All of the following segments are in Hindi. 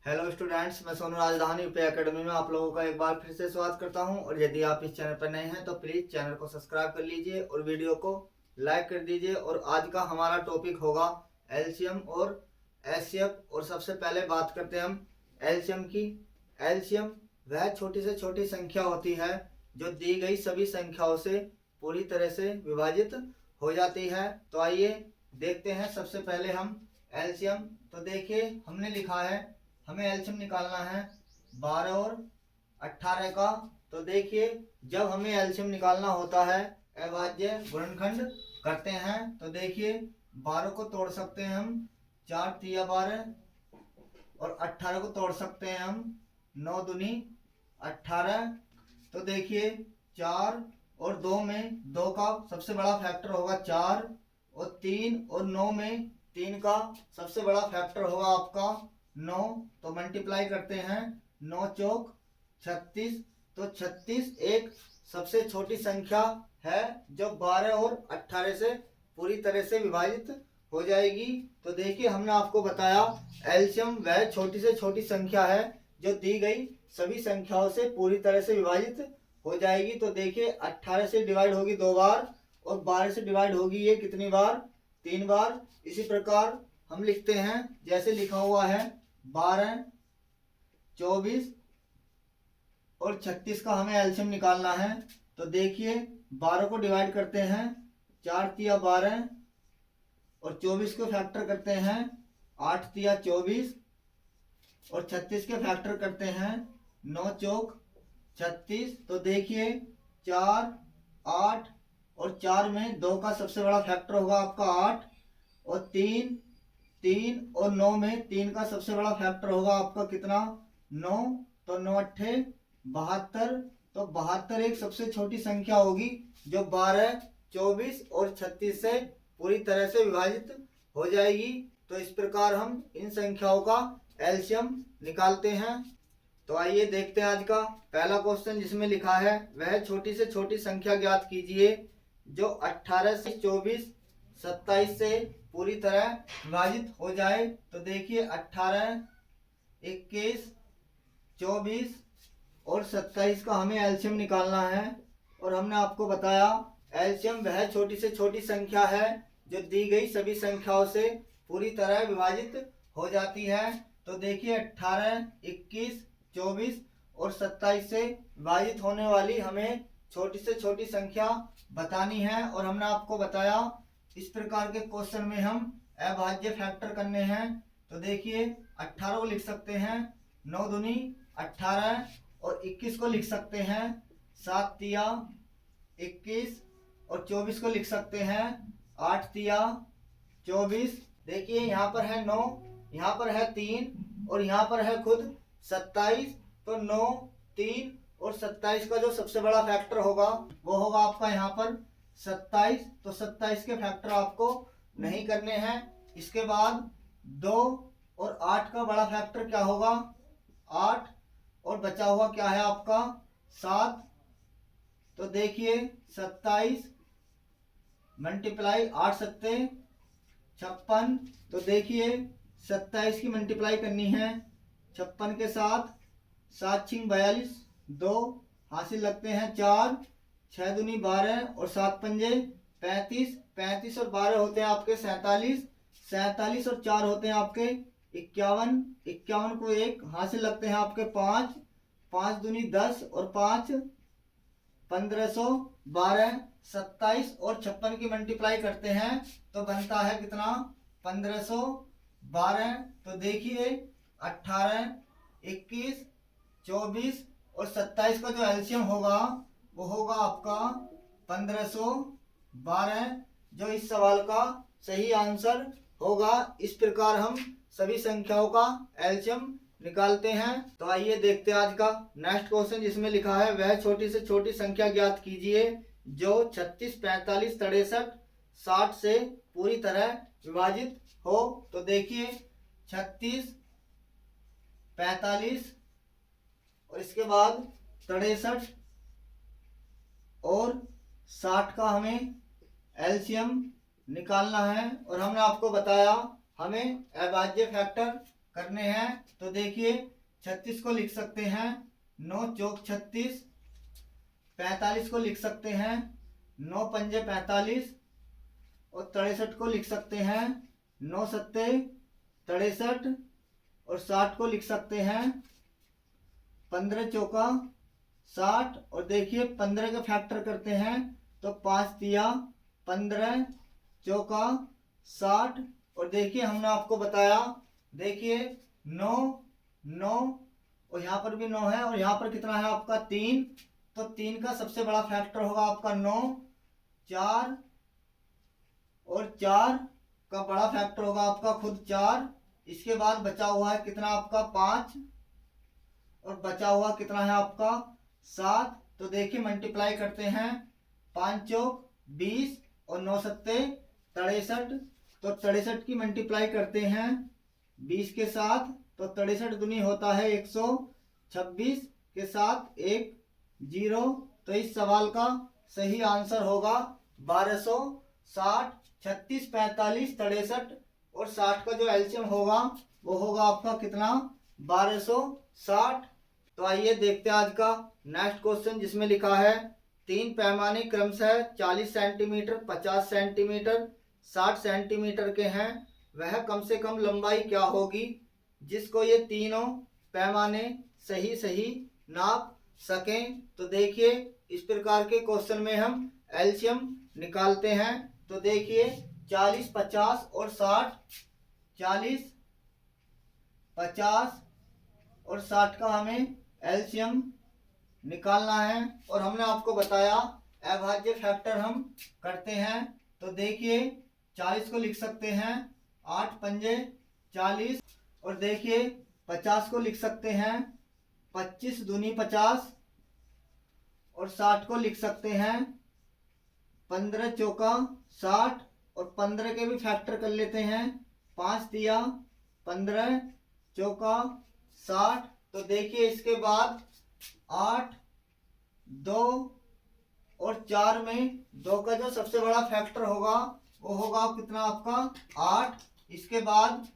हेलो स्टूडेंट्स, मैं सोनू राजधानी पे एकेडमी में आप लोगों का एक बार फिर से स्वागत करता हूं। और यदि आप इस चैनल पर नए हैं तो प्लीज़ चैनल को सब्सक्राइब कर लीजिए और वीडियो को लाइक कर दीजिए। और आज का हमारा टॉपिक होगा एलसीएम और एचसीएफ। और सबसे पहले बात करते हैं हम एलसीएम की। एलसीएम वह छोटी से छोटी संख्या होती है जो दी गई सभी संख्याओं से पूरी तरह से विभाजित हो जाती है। तो आइए देखते हैं सबसे पहले हम एलसीएम। तो देखिए, हमने लिखा है हमें एलसीएम निकालना है 12 और 18 का। तो देखिए, जब हमें एलसीएम निकालना होता है अभाज्य गुणनखंड करते हैं। तो देखिए, 12 को तोड़ सकते हैं हम 4 तिया 12 और 18 को तोड़ सकते हैं हम 9 दूनी 18। तो देखिए, 4 और 2 में 2 का सबसे बड़ा फैक्टर होगा 4 और 3 और 9 में 3 का सबसे बड़ा फैक्टर होगा आपका 9। तो मल्टीप्लाई करते हैं 9 चौक 36। तो 36 एक सबसे छोटी संख्या है जो 12 और 18 से पूरी तरह से विभाजित हो जाएगी। तो देखिए, हमने आपको बताया एलसीएम वह छोटी से छोटी संख्या है जो दी गई सभी संख्याओं से पूरी तरह से विभाजित हो जाएगी। तो देखिए, 18 से डिवाइड होगी 2 बार और 12 से डिवाइड होगी ये कितनी बार? 3 बार। इसी प्रकार हम लिखते हैं जैसे लिखा हुआ है 12, 24 और 36 का हमें एलसीएम निकालना है। तो देखिए, 12 को डिवाइड करते हैं 4 तिया 12 और 24 को फैक्टर करते हैं 8 तिया 24 और 36 के फैक्टर करते हैं 9 चौक 36। तो देखिए, 4, 8 और 4 में 2 का सबसे बड़ा फैक्टर होगा आपका 8 और 3 और 9 में 3 का सबसे बड़ा फैक्टर होगा आपका कितना? 9। तो 9 अट्ठे 72। तो 72 एक सबसे छोटी संख्या होगी जो 12, 24 और 36 से पूरी तरह से विभाजित हो जाएगी। तो इस प्रकार हम इन संख्याओं का एलसीएम निकालते हैं। तो आइए देखते हैं आज का पहला क्वेश्चन, जिसमें लिखा है वह छोटी से छोटी संख्या ज्ञात कीजिए जो 18 से 24, 27 से पूरी तरह विभाजित हो जाए। तो देखिए, 18, 21, 24 और 27 का हमें एलसीएम निकालना है। और हमने आपको बताया एलसीएम वह छोटी से छोटी संख्या है जो दी गई सभी संख्याओं से पूरी तरह विभाजित हो जाती है। तो देखिए, 18, 21, 24 और 27 से विभाजित होने वाली हमें छोटी से छोटी संख्या बतानी है। और हमने आपको बताया इस प्रकार के क्वेश्चन में हम अभाज्य फैक्टर करने हैं। तो देखिए, 18 को लिख सकते हैं 9 दूनी 18 और 21 को लिख सकते हैं 7 तिया 21 और 24 को लिख सकते हैं 8 तिया 24। देखिए, यहाँ पर है 9, यहाँ पर है 3 और यहाँ पर है खुद 27। तो 9, 3 और 27 का जो सबसे बड़ा फैक्टर होगा वो होगा आपका यहाँ पर 27। तो 27 के फैक्टर आपको नहीं करने हैं। इसके बाद 2 और 8 का बड़ा फैक्टर क्या होगा? 8 और बचा हुआ क्या है आपका? 7। तो देखिए, 27 मल्टीप्लाई 8 सत्ते 56। तो देखिए, 27 की मल्टीप्लाई करनी है 56 के साथ। 7 छिंग 42, 2 हासिल लगते हैं 4, 6 दूनी 12 और 7 पंजे 35। 35 और 12 होते हैं आपके 47। 47 और 4 होते हैं आपके 51। 51 को 1 हासिल लगते हैं आपके 5। 5 दूनी 10 और 5 1512। 27 और 56 की मल्टीप्लाई करते हैं तो बनता है कितना? 1512। तो देखिए, 18, 21, 24 और 27 का जो एलसीएम होगा वो होगा आपका 1512, जो इस सवाल का सही आंसर होगा। इस प्रकार हम सभी संख्याओं का एलसीएम निकालते हैं। तो आइए देखते हैं आज का नेक्स्ट क्वेश्चन, जिसमें लिखा है वह छोटी से छोटी संख्या ज्ञात कीजिए जो 36, 45, 63, 60 से पूरी तरह विभाजित हो। तो देखिए, 36, 45 और इसके बाद 63 और 60 का हमें एलसीएम निकालना है। और हमने आपको बताया हमें अभाज्य फैक्टर करने हैं। तो देखिए 36 को लिख सकते हैं 9 चौक 36, 45 को लिख सकते हैं 9 पंजे 45, और 63 को लिख सकते हैं 9 सत्ते 63, और 60 को लिख सकते हैं 15 चौका 60। और देखिए 15 के फैक्टर करते हैं तो 5 तिया 15 चौका 60। और देखिए हमने आपको बताया, देखिए 9 9 और यहाँ पर भी 9 है, और यहाँ पर कितना है आपका 3। तो 3 का सबसे बड़ा फैक्टर होगा आपका 9, 4, और 4 का बड़ा फैक्टर होगा आपका खुद 4। इसके बाद बचा हुआ है कितना आपका 5, और बचा हुआ कितना है आपका 7। तो देखिए मल्टीप्लाई करते हैं 5 चौक 20 और 9 सत्ते 63। तो 63 की मल्टीप्लाई करते हैं 20 के साथ, तो 63 दूनी होता है 126 के साथ 1 0। तो इस सवाल का सही आंसर होगा 1260। 36 45 63 और 60 का जो एलसीएम होगा वो होगा आपका कितना 1260। तो आइए देखते हैं आज का नेक्स्ट क्वेश्चन, जिसमें लिखा है 3 पैमाने क्रमशः 40 सेंटीमीटर 50 सेंटीमीटर 60 सेंटीमीटर के हैं, वह कम से कम लंबाई क्या होगी जिसको ये तीनों पैमाने सही सही नाप सकें। तो देखिए इस प्रकार के क्वेश्चन में हम एलसीएम निकालते हैं। तो देखिए 40 50 और 60, 40 50 और 60 का हमें एलसीएम निकालना है, और हमने आपको बताया अभाज्य फैक्टर हम करते हैं। तो देखिए 40 को लिख सकते हैं 8 पंजे 40, और देखिए 50 को लिख सकते हैं 25 दूनी 50, और 60 को लिख सकते हैं 15 चौका 60, और 15 के भी फैक्टर कर लेते हैं 5 दिया 15 चौका 60। तो देखिए इसके बाद 8 2 और 4 में 2 का जो सबसे बड़ा फैक्टर होगा वो होगा कितना आपका 8। इसके बाद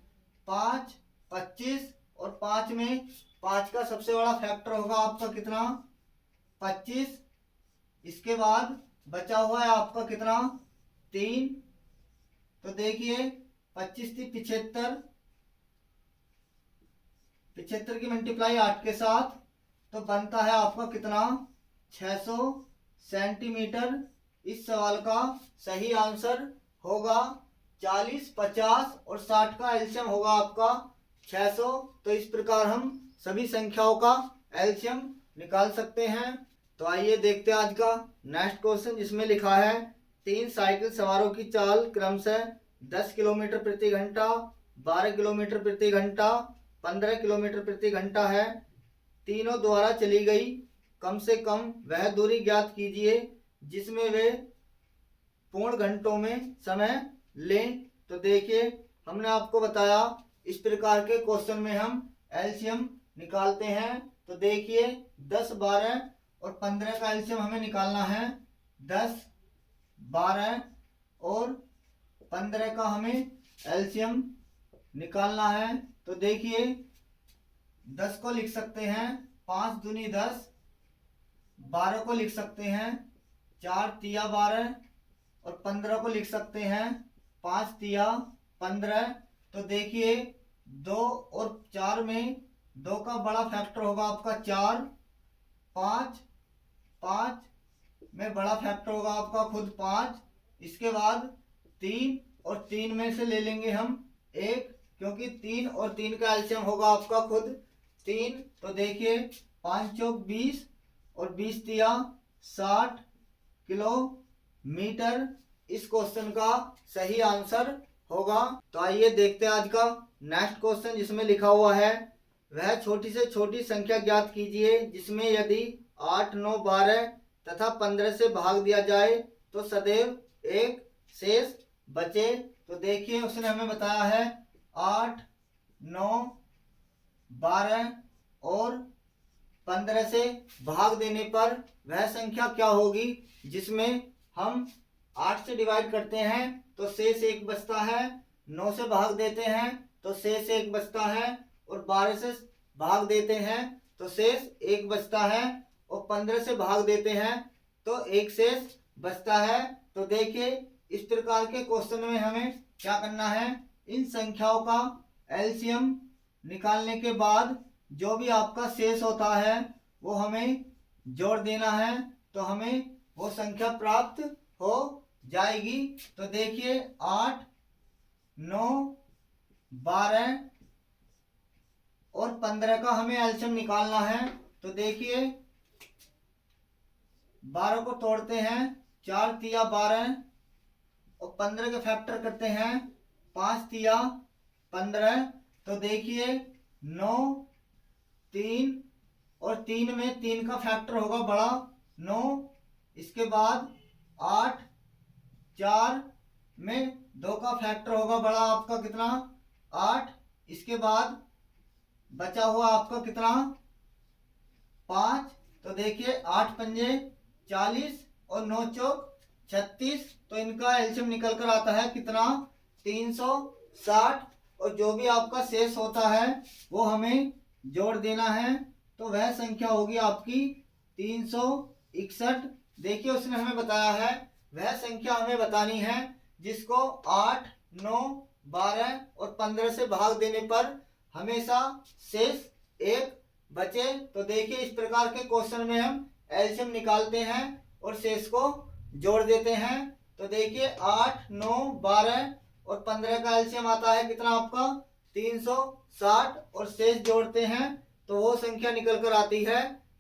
5 25, और 5 में 5 का सबसे बड़ा फैक्टर होगा आपका कितना 25। इसके बाद बचा हुआ है आपका कितना 3। तो देखिए 25 थी 75, 75 की मल्टीप्लाई 8 के साथ, तो बनता है आपका कितना 600 सेंटीमीटर। इस सवाल का सही आंसर होगा 40 50 और 60 का एलसीएम होगा आपका 600। तो इस प्रकार हम सभी संख्याओं का एलसीएम निकाल सकते हैं। तो आइए देखते हैं आज का नेक्स्ट क्वेश्चन, जिसमें लिखा है 3 साइकिल सवारों की चाल क्रमशः 10 किलोमीटर प्रति घंटा 12 किलोमीटर प्रति घंटा 15 किलोमीटर प्रति घंटा है, तीनों द्वारा चली गई कम से कम वह दूरी ज्ञात कीजिए जिसमें वे पूर्ण घंटों में समय लें। तो देखिए हमने आपको बताया इस प्रकार के क्वेश्चन में हम एलसीएम निकालते हैं। तो देखिए 10 12 और 15 का एलसीएम हमें निकालना है। 10 12 और 15 का हमें एलसीएम निकालना है। तो देखिए 10 को लिख सकते हैं 5 दूनी 10, 12 को लिख सकते हैं 4 तिया 12, और 15 को लिख सकते हैं 5 तिया 15। तो देखिए 2 और 4 में 2 का बड़ा फैक्टर होगा आपका 4, 5 5 में बड़ा फैक्टर होगा आपका खुद 5। इसके बाद 3 और 3 में से ले लेंगे हम 1, क्योंकि 3 और 3 का एलसीएम होगा आपका खुद 3। तो देखिए 5 चौक 20 और 20 तिया 60 किलोमीटर इस क्वेश्चन का सही आंसर होगा। तो आइए देखते हैं आज का नेक्स्ट क्वेश्चन, जिसमें लिखा हुआ है वह छोटी से छोटी संख्या ज्ञात कीजिए जिसमें यदि 8 9 12 तथा 15 से भाग दिया जाए तो सदैव एक शेष बचे। तो देखिए उसने हमें बताया है 8 9 12 और 15 से भाग देने पर वह संख्या क्या होगी जिसमें हम 8 से डिवाइड करते हैं तो शेष 1 बचता है, 9 से भाग देते हैं तो शेष 1 बचता है, और 12 से भाग देते हैं तो शेष 1 बचता है, और 15 से भाग देते हैं तो 1 शेष बचता है। तो देखिए इस प्रकार के क्वेश्चन में हमें क्या करना है, इन संख्याओं का एलसीएम निकालने के बाद जो भी आपका शेष होता है वो हमें जोड़ देना है, तो हमें वो संख्या प्राप्त हो जाएगी। तो देखिए 8, 9, 12 और 15 का हमें एलसीएम निकालना है। तो देखिए 12 को तोड़ते हैं, 4 तिया 12 और 15 के फैक्टर करते हैं, 5 तिया 15। तो देखिए 9, 3 और 3 में 3 का फैक्टर होगा बड़ा 9, इसके बाद 8, 4 में 2 का फैक्टर होगा बड़ा आपका कितना 8, इसके बाद बचा हुआ आपका कितना 5। तो देखिए 8 पंजे 40 और 9 चौक 36, तो इनका एलसीएम निकल कर आता है कितना 360, और जो भी आपका शेष होता है वो हमें जोड़ देना है, तो वह संख्या होगी आपकी 361। देखिए उसने हमें बताया है वह संख्या हमें बतानी है जिसको 8, 9, 12 और 15 से भाग देने पर हमेशा शेष 1 बचे। तो देखिए इस प्रकार के क्वेश्चन में हम एलसीएम निकालते हैं और शेष को जोड़ देते हैं। तो देखिए 8, 9, 12 और 15 का एलसीएम आता है कितना आपका 360, और शेष जोड़ते हैं तो वो संख्या निकल कर आती है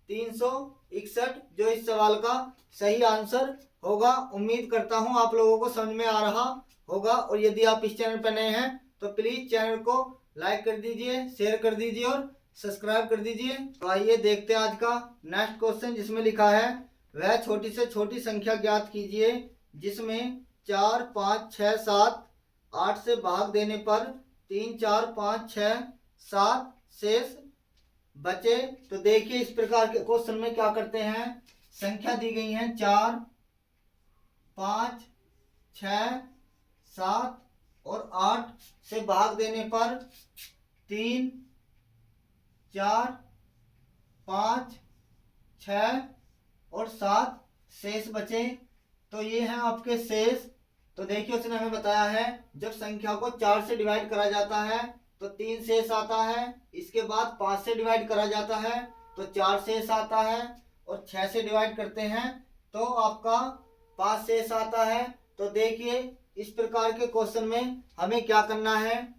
361, जो इस सवाल का सही आंसर होगा। उम्मीद करता हूँ आप लोगों को समझ में आ रहा होगा, और यदि आप इस चैनल पर नए हैं तो प्लीज चैनल को लाइक कर दीजिए, शेयर कर दीजिए और सब्सक्राइब कर दीजिए। तो आइए देखते हैं आज का नेक्स्ट क्वेश्चन, जिसमें लिखा है वह छोटी से छोटी संख्या ज्ञात कीजिए जिसमें 4, 5, 6, 7, 8 से भाग देने पर 3, 4, 5, 6, 7 शेष बचे। तो देखिए इस प्रकार के क्वेश्चन में क्या करते हैं, संख्या दी गई है 4, 5, 6, 7 और 8 से भाग देने पर 3, 4, 5, 6 और 7 शेष बचे। तो ये हैं आपके शेष। तो देखिए उसने हमें बताया है जब संख्या को 4 से डिवाइड करा जाता है तो 3 शेष आता है, इसके बाद 5 से डिवाइड करा जाता है तो 4 शेष आता है, और 6 से डिवाइड करते हैं तो आपका 5 शेष आता है। तो देखिए इस प्रकार के क्वेश्चन में हमें क्या करना है,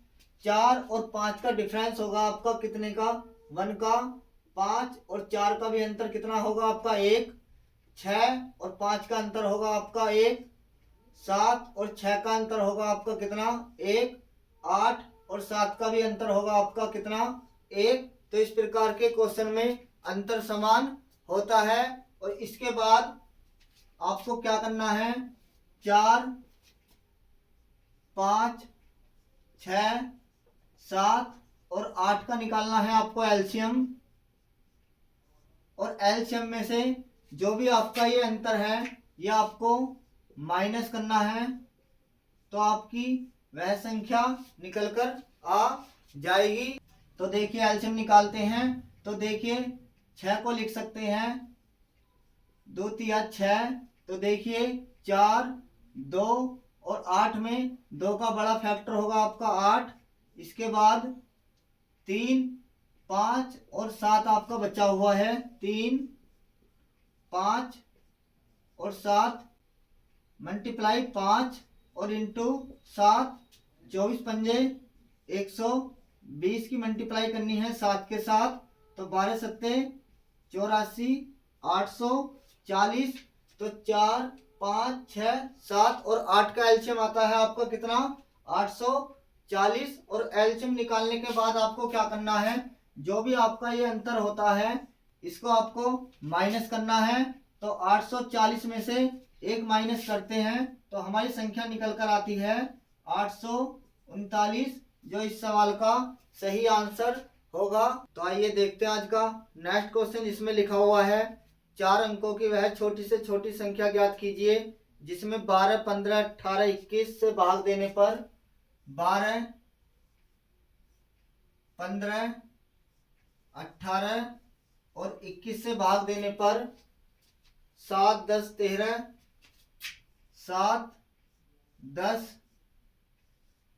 4 और 5 का डिफरेंस होगा आपका कितने का 1 का, 5 और 4 का भी अंतर कितना होगा आपका 1, 6 और 5 का अंतर होगा आपका 1, 7 और 6 का अंतर होगा आपका कितना 1, 8 और 7 का भी अंतर होगा आपका कितना 1। तो इस प्रकार के क्वेश्चन में अंतर समान होता है। और इसके बाद आपको क्या करना है, 4, 5, 6, 7 और 8 का निकालना है आपको एलसीएम, और एलसीएम में से जो भी आपका ये अंतर है ये आपको माइनस करना है, तो आपकी वह संख्या निकलकर आ जाएगी। तो देखिए एलसीएम निकालते हैं। तो देखिए 6 को लिख सकते हैं 2 तिया 6। तो देखिए 4, 2 और 8 में 2 का बड़ा फैक्टर होगा आपका 8, इसके बाद 3, 5 और 7 आपका बचा हुआ है 3, 5 और 7 मल्टीप्लाई 5 और इंटू 7, 24 पंजे 120 की मल्टीप्लाई करनी है 7 के साथ, तो 12 सत्ते 84, 840। तो 4, 5, 6, 7 और 8 का एलसीएम आता है आपका कितना 840। और एलसीएम निकालने के बाद आपको क्या करना है, जो भी आपका ये अंतर होता है इसको आपको माइनस करना है। तो 840 में से 1 माइनस करते हैं तो हमारी संख्या निकल कर आती है 839, जो इस सवाल का सही आंसर होगा। तो आइए देखते हैं आज का नेक्स्ट क्वेश्चन, जिसमें लिखा हुआ है 4 अंकों की वह छोटी से छोटी संख्या ज्ञात कीजिए जिसमें 12, 15, 18, 21 से भाग देने पर 12, 15, 18 और 21 से भाग देने पर 7, 10, 13, 7, 10,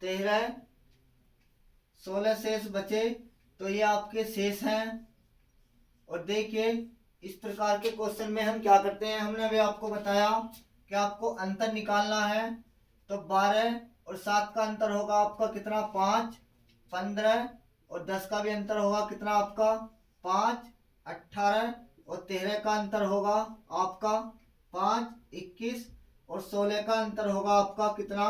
13, 16 शेष बचे। तो ये आपके शेष हैं। और देखिए इस प्रकार के क्वेश्चन में हम क्या करते हैं, हमने अभी आपको बताया कि आपको अंतर निकालना है। तो 12 और 7 का अंतर होगा आपका कितना, 5, 15 और 10 का भी अंतर होगा कितना आपका 5, 18 और 13 का अंतर होगा आपका 5, 21 और 16 का अंतर होगा आपका कितना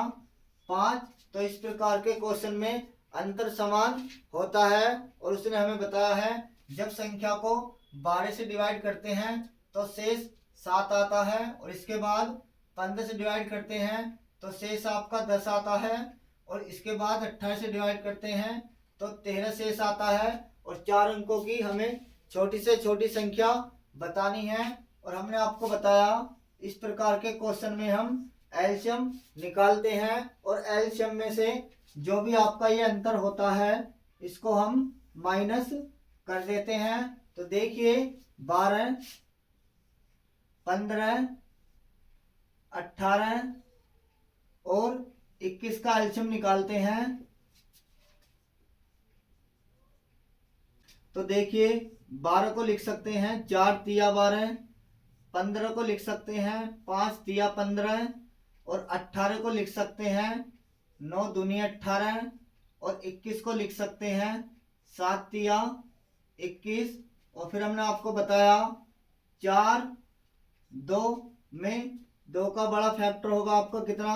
5। तो इस प्रकार के क्वेश्चन में अंतर समान होता है। और उसने हमें बताया है जब संख्या को 12 से डिवाइड करते हैं तो शेष 7 आता है, और इसके बाद 15 से डिवाइड करते हैं तो शेष आपका 10 आता है, और इसके बाद 18 से डिवाइड करते हैं तो 13 शेष आता है। और 4 अंकों की हमें छोटी से छोटी संख्या बतानी है। और हमने आपको बताया इस प्रकार के क्वेश्चन में हम एलसीएम निकालते हैं, और एलसीएम में से जो भी आपका ये अंतर होता है इसको हम माइनस कर देते हैं। तो देखिए 12, 15, 18 और 21 का एलसीएम निकालते हैं। तो देखिए 12 को लिख सकते हैं 4 तिया 12, 15 को लिख सकते हैं 5 तिया 15 और 18 को लिख सकते हैं 9 दूनी 18 और 21 को लिख सकते हैं 7 तिया 21। और फिर हमने आपको बताया 4, 2 में 2 का बड़ा फैक्टर होगा आपका कितना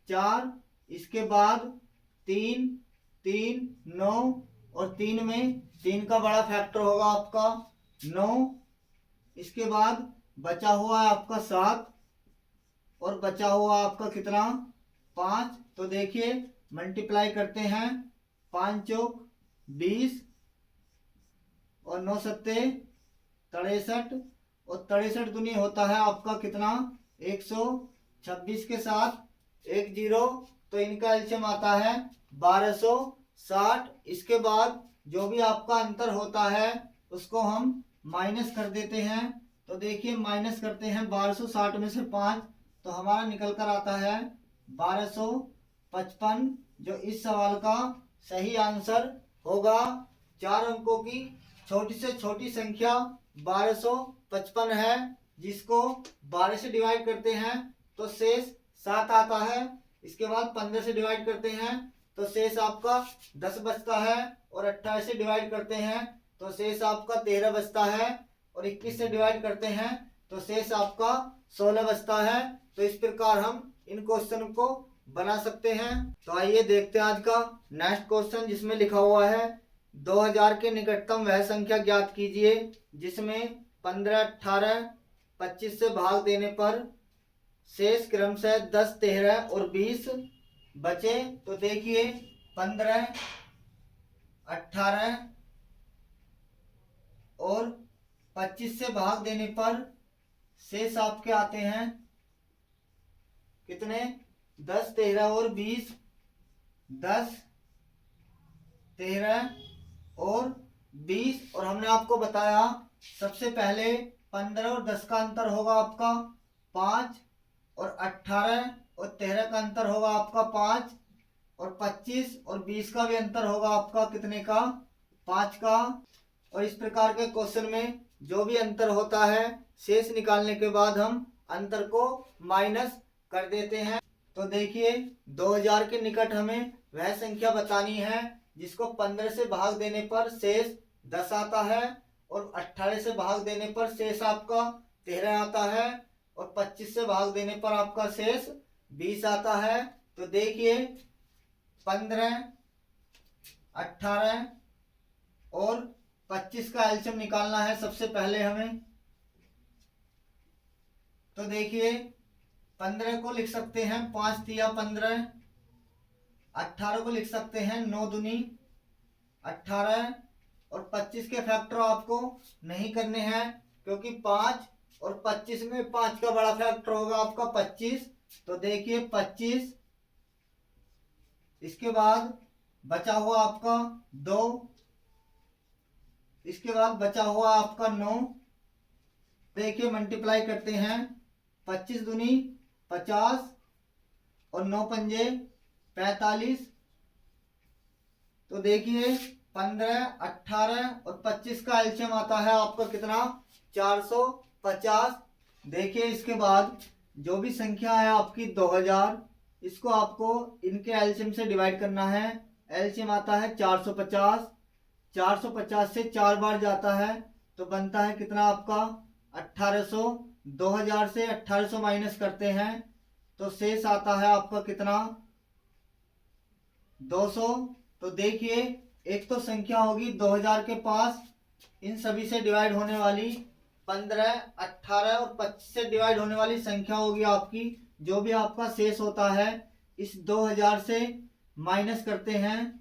4, इसके बाद 3, 3, 9 और 3 में 3 का बड़ा फैक्टर होगा आपका 9, इसके बाद बचा हुआ है आपका 7 और बचा हुआ आपका कितना 5। तो देखिए मल्टीप्लाई करते हैं 5 चौक 20 और 9 सत्ते 63 और 63 दूनी होता है आपका कितना 126 के साथ 1 0। तो इनका एलसीएम आता है 1260। इसके बाद जो भी आपका अंतर होता है उसको हम माइनस कर देते हैं। तो देखिए माइनस करते हैं 1260 में से 5 तो हमारा निकल कर आता है 1255, जो इस सवाल का सही आंसर होगा। 4 अंकों की छोटी से छोटी संख्या 1255 है, जिसको 12 से डिवाइड करते हैं तो शेष 7 आता है। इसके बाद 15 से डिवाइड करते हैं तो शेष आपका 10 बचता है, और 28 से डिवाइड करते हैं तो शेष आपका 13 बचता है, और 21 से डिवाइड करते हैं तो शेष आपका 16 बचता है। तो इस प्रकार हम इन क्वेश्चन को बना सकते हैं। तो आइए देखते हैं आज का नेक्स्ट क्वेश्चन, जिसमें लिखा हुआ है 2000 के निकटतम वह संख्या ज्ञात कीजिए जिसमें 15, 18, 25 से भाग देने पर शेष क्रमशः 10, 13 और 20 बचे। तो देखिए 15, 18 और 25 से भाग देने पर शेष आपके आते हैं कितने 10, 13 और 20, 10, 13 और 20। और हमने आपको बताया सबसे पहले 15 और 10 का अंतर होगा आपका 5, और 18 और 13 का अंतर होगा आपका 5, और 25 और 20 का भी अंतर होगा आपका कितने का 5 का। और इस प्रकार के क्वेश्चन में जो भी अंतर होता है शेष निकालने के बाद हम अंतर को माइनस कर देते हैं। तो देखिए 2000 के निकट हमें वह संख्या बतानी है जिसको 15 से भाग देने पर शेष 10 आता है, और 18 से भाग देने पर शेष आपका 13 आता है, और 25 से भाग देने पर आपका शेष 20 आता है। तो देखिए 15, 18 और 25 का एलसीएम निकालना है सबसे पहले हमें। तो देखिए 15 को लिख सकते हैं 5 तिया 15, 18 को लिख सकते हैं 9 दूनी 18, और 25 के फैक्टर आपको नहीं करने हैं क्योंकि 5 और 25 में 5 का बड़ा फैक्टर होगा आपका 25। तो देखिए 25, इसके बाद बचा हुआ आपका 2, इसके बाद बचा हुआ आपका 9, देखिए मल्टीप्लाई करते हैं, 25 दूनी 50 और 9 पंजे 45। तो देखिए 15, 18 और 25 का एलसीएम आता है आपका कितना, 450। देखिए इसके बाद जो भी संख्या है आपकी 2000, इसको आपको इनके एलसीएम से डिवाइड करना है। एलसीएम आता है 450, 450 से 4 बार जाता है तो बनता है कितना आपका 1800। 2000 से 1800 माइनस करते हैं तो शेष आता है आपका कितना, 200। तो देखिए एक तो संख्या होगी 2000 के पास, इन सभी से डिवाइड होने वाली 15, 18 और 25 से डिवाइड होने वाली संख्या होगी आपकी। जो भी आपका शेष होता है इस 2000 से माइनस करते हैं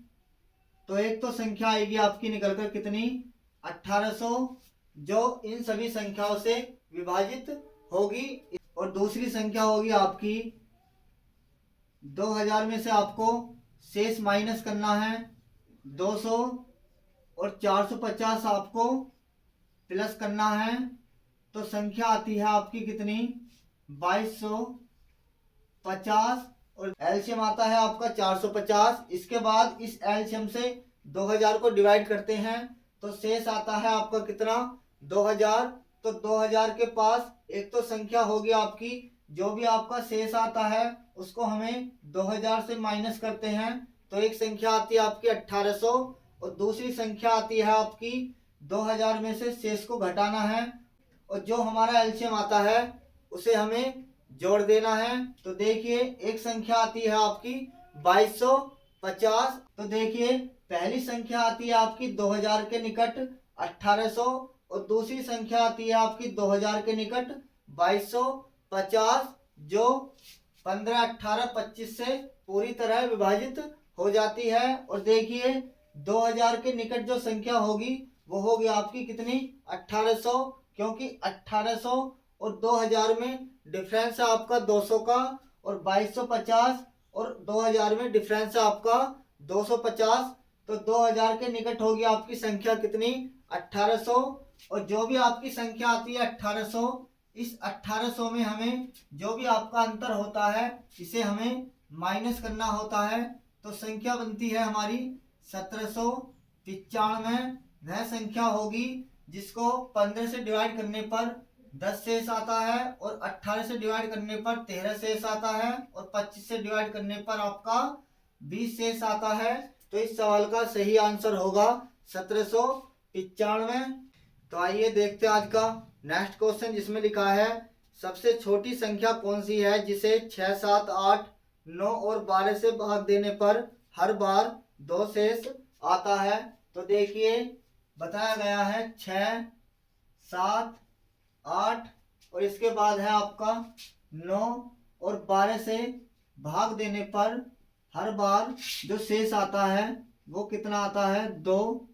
तो एक तो संख्या आएगी आपकी निकलकर कितनी, 1800, जो इन सभी संख्याओं से विभाजित होगी। और दूसरी संख्या होगी आपकी 2000 में से आपको शेष माइनस करना है 200 और 450 आपको प्लस करना है तो संख्या आती है आपकी कितनी, 2250 और एलसीएम आता है आपका 450। इसके बाद इस एलसीएम से 2000 को डिवाइड करते हैं तो शेष आता है आपका कितना, 2000। तो 2000 के पास एक तो संख्या होगी आपकी, जो भी आपका शेष आता है उसको हमें 2000 से माइनस करते हैं तो एक संख्या आती है आपकी 1800 और दूसरी संख्या आती है आपकी 2000 में से शेष को घटाना है और जो हमारा एलसीएम आता है उसे हमें जोड़ देना है। तो देखिए एक संख्या आती है आपकी 2250। तो देखिए पहली संख्या आती है आपकी 2000 के निकट 1800 और दूसरी संख्या आती है आपकी 2000 के निकट 2250, जो 15, 18, 25 से पूरी तरह विभाजित हो जाती है। और देखिए 2000 के निकट जो संख्या होगी वो होगी आपकी कितनी, 1800, क्योंकि 1800 और 2000 में डिफरेंस है आपका 200 का और 2250 और 2000 में डिफरेंस है आपका 250। तो 2000 के निकट होगी आपकी संख्या कितनी, 1800 और जो भी आपकी संख्या आती है 1800, इस 1800 में हमें जो भी आपका अंतर होता है इसे हमें माइनस करना होता है तो संख्या बनती है हमारी 1795। वह संख्या होगी जिसको 15 से डिवाइड करने पर 10 शेष आता है और 18 से डिवाइड करने पर 13 शेष आता है और 25 से डिवाइड करने पर आपका 20 शेष आता है। तो इस सवाल का सही आंसर होगा 1795। तो आइए देखते हैं आज का नेक्स्ट क्वेश्चन, जिसमें लिखा है सबसे छोटी संख्या कौन सी है जिसे 6, 7, 8, 9 और 12 से भाग देने पर हर बार 2 शेष आता है। तो देखिए बताया गया है 6, 7, 8 और इसके बाद है आपका 9 और 12 से भाग देने पर हर बार जो शेष आता है वो कितना आता है, 2।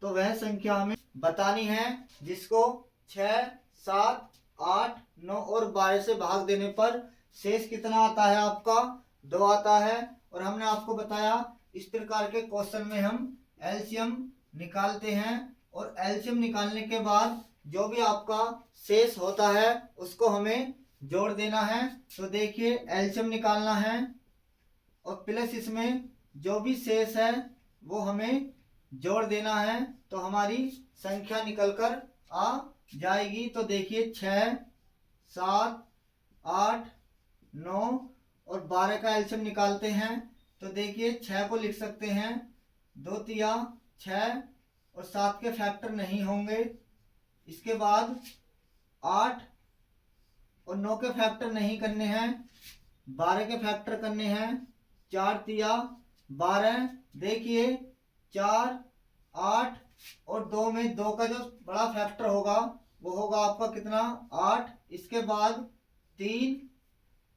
तो वह संख्या हमें बतानी है जिसको 6, 7, 8, 9 और 12 से भाग देने पर शेष कितना आता है आपका, 2 आता है। और हमने आपको बताया इस प्रकार के क्वेश्चन में हम एलसीएम निकालते हैं और एलसीएम निकालने के बाद जो भी आपका शेष होता है उसको हमें जोड़ देना है। तो देखिए एलसीएम निकालना है और प्लस इसमें जो भी शेष है वो हमें जोड़ देना है तो हमारी संख्या निकलकर आ जाएगी। तो देखिए 6, 7, 8, 9 और 12 का एलसीएम निकालते हैं। तो देखिए 6 को लिख सकते हैं 2 तिया 6 और 7 के फैक्टर नहीं होंगे। इसके बाद 8 और 9 के फैक्टर नहीं करने हैं, 12 के फैक्टर करने हैं, 4 तिया 12। देखिए 4, 8 और 2 में 2 का जो बड़ा फैक्टर होगा वो होगा आपका कितना, 8। इसके बाद 3,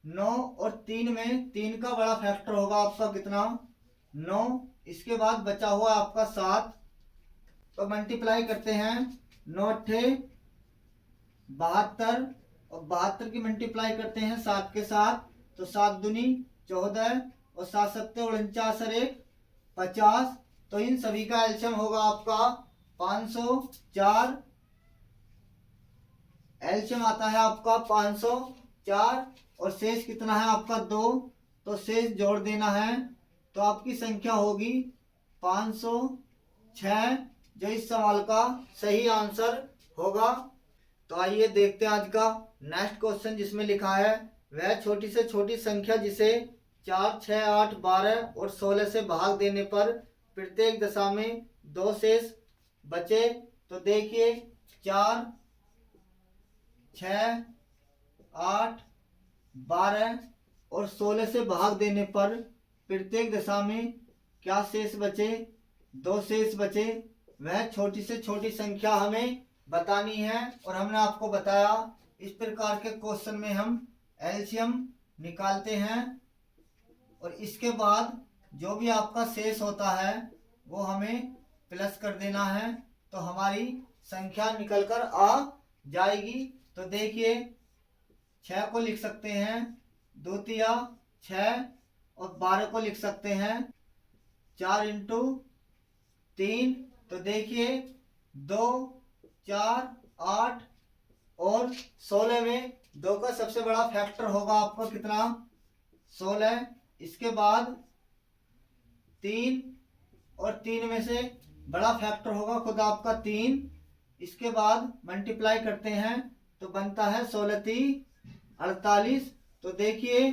9 और 3 में 3 का बड़ा फैक्टर होगा आपका कितना, 9। इसके बाद बचा हुआ आपका 7। तो मल्टीप्लाई करते हैं, 9 8 72 और 72 की मल्टीप्लाई करते हैं 7 के साथ। तो 7 दूनी 14 और 7 7 49 और 1 50। तो इन सभी का एलसीएम होगा आपका 504, एलसीएम आता है आपका 504 और शेष कितना है आपका 2, तो शेष जोड़ देना है तो आपकी संख्या होगी 506, जो इस सवाल का सही आंसर होगा। तो आइए देखते हैं आज का नेक्स्ट क्वेश्चन, जिसमें लिखा है वह छोटी से छोटी संख्या जिसे 4, 6, 8, 12 और 16 से भाग देने पर प्रत्येक दशा में 2 शेष बचे। तो देखिए 4, 6, 8, 12 और 16 से भाग देने पर प्रत्येक दशा में क्या शेष बचे, 2 शेष बचे। वह छोटी से छोटी संख्या हमें बतानी है और हमने आपको बताया इस प्रकार के क्वेश्चन में हम एलसीएम निकालते हैं और इसके बाद जो भी आपका शेष होता है वो हमें प्लस कर देना है तो हमारी संख्या निकल कर आ जाएगी। तो देखिए 6 को लिख सकते हैं 2 तिया 6 और 12 को लिख सकते हैं 4 इंटू 3। तो देखिए 2, 4, 8 और 16 में 2 का सबसे बड़ा फैक्टर होगा आपका कितना, 16। इसके बाद 3 और 3 में से बड़ा फैक्टर होगा खुद आपका 3। इसके बाद मल्टीप्लाई करते हैं तो बनता है 16 3 48। तो देखिए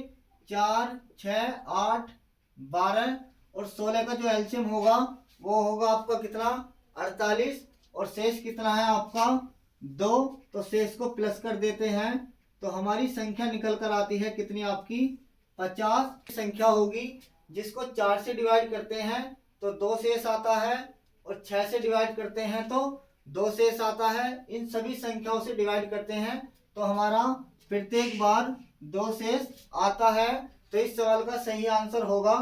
4, 6, 8, 12 और 16 का जो एलसीएम होगा वो होगा आपका कितना 48 और शेष कितना है आपका 2। तो शेष को प्लस कर देते हैं तो हमारी संख्या निकल कर आती है कितनी आपकी 50 संख्या होगी। जिसको 4 से डिवाइड करते हैं तो 2 शेष आता है और 6 से डिवाइड करते हैं तो 2 शेष आता है। इन सभी संख्याओं से डिवाइड करते हैं तो हमारा प्रत्येक बार 2 शेष आता है। तो इस सवाल का सही आंसर होगा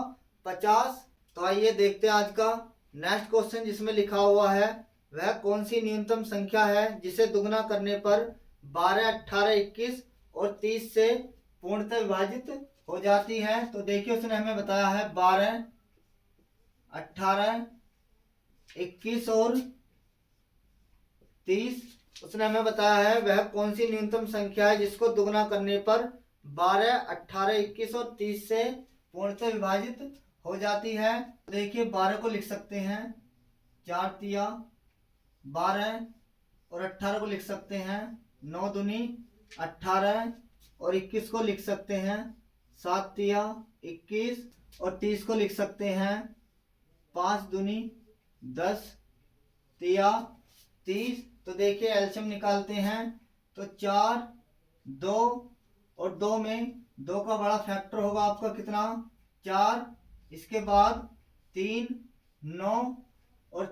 50। तो आइए देखते हैं आज का नेक्स्ट क्वेश्चन, जिसमें लिखा हुआ है वह कौन सी न्यूनतम संख्या है जिसे दुगना करने पर 12, 18, 21 और 30 से पूर्णतः विभाजित हो जाती है। तो देखिए उसने हमें बताया है 12, 18, 21 और 30। उसने हमें बताया है वह कौन सी न्यूनतम संख्या है जिसको दुगना करने पर 12, 18, 21 और 30 से पूर्णतः विभाजित हो जाती है। देखिए 12 को लिख सकते हैं 4 तिया 12 और 18 को लिख सकते हैं 9 दूनी 18 और 21 को लिख सकते हैं 7 तिया 21 और 30 को लिख सकते हैं 5 दूनी 10 तिया 30। तो देखिए एलसीएम निकालते हैं तो 4, 2 और 2 में 2 का बड़ा फैक्टर होगा आपका कितना 4। इसके बाद 3, 9 और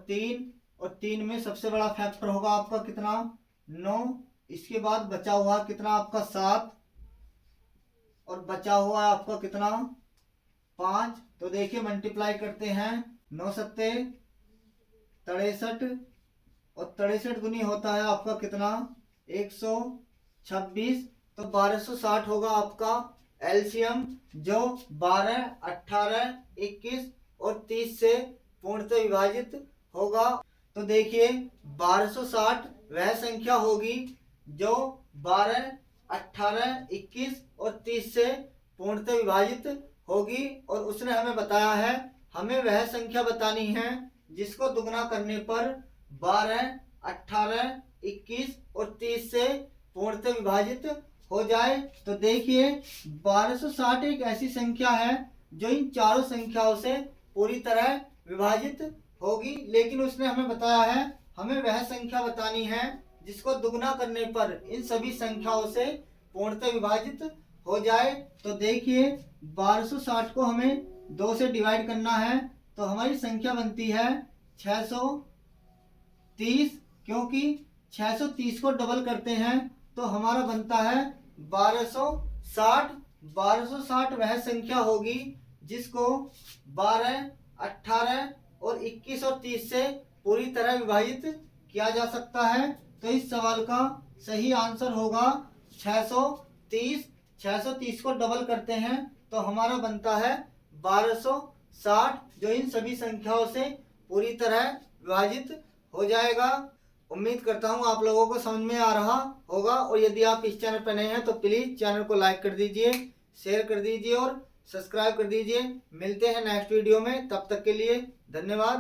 3 में सबसे बड़ा फैक्टर होगा आपका कितना 9। इसके बाद बचा हुआ कितना आपका 7 और बचा हुआ आपका कितना 5। तो देखिए मल्टीप्लाई करते हैं 9 सत्ते 63 और 63 गुनी होता है आपका कितना 126। तो 1260 होगा आपका एलसीएम जो 12, 18, 21 और 30 से पूर्णतः विभाजित होगा। तो देखिए 1260 वह संख्या होगी जो 12, 18, 21 और 30 से पूर्णतः विभाजित होगी। और उसने हमें बताया है हमें वह संख्या बतानी है जिसको दुगना करने पर 12, 18, 21 और 30 से पूर्णतः विभाजित हो जाए। तो देखिए 1260 एक ऐसी संख्या है जो इन चारों संख्याओं से पूरी तरह विभाजित होगी, लेकिन उसने हमें बताया है हमें वह संख्या बतानी है जिसको दुगना करने पर इन सभी संख्याओं से पूर्णतः विभाजित हो जाए। तो देखिए 1260 को हमें 2 से डिवाइड करना है तो हमारी संख्या बनती है 630, क्योंकि 630 को डबल करते हैं तो हमारा बनता है 1260। 1260 वह संख्या होगी जिसको 12, 18 और 21 और 30 से पूरी तरह विभाजित किया जा सकता है। तो इस सवाल का सही आंसर होगा 630। 630 को डबल करते हैं तो हमारा बनता है 1260, जो इन सभी संख्याओं से पूरी तरह विभाजित हो जाएगा। उम्मीद करता हूँ आप लोगों को समझ में आ रहा होगा। और यदि आप इस चैनल पर नए हैं तो प्लीज़ चैनल को लाइक कर दीजिए, शेयर कर दीजिए और सब्सक्राइब कर दीजिए। मिलते हैं नेक्स्ट वीडियो में, तब तक के लिए धन्यवाद।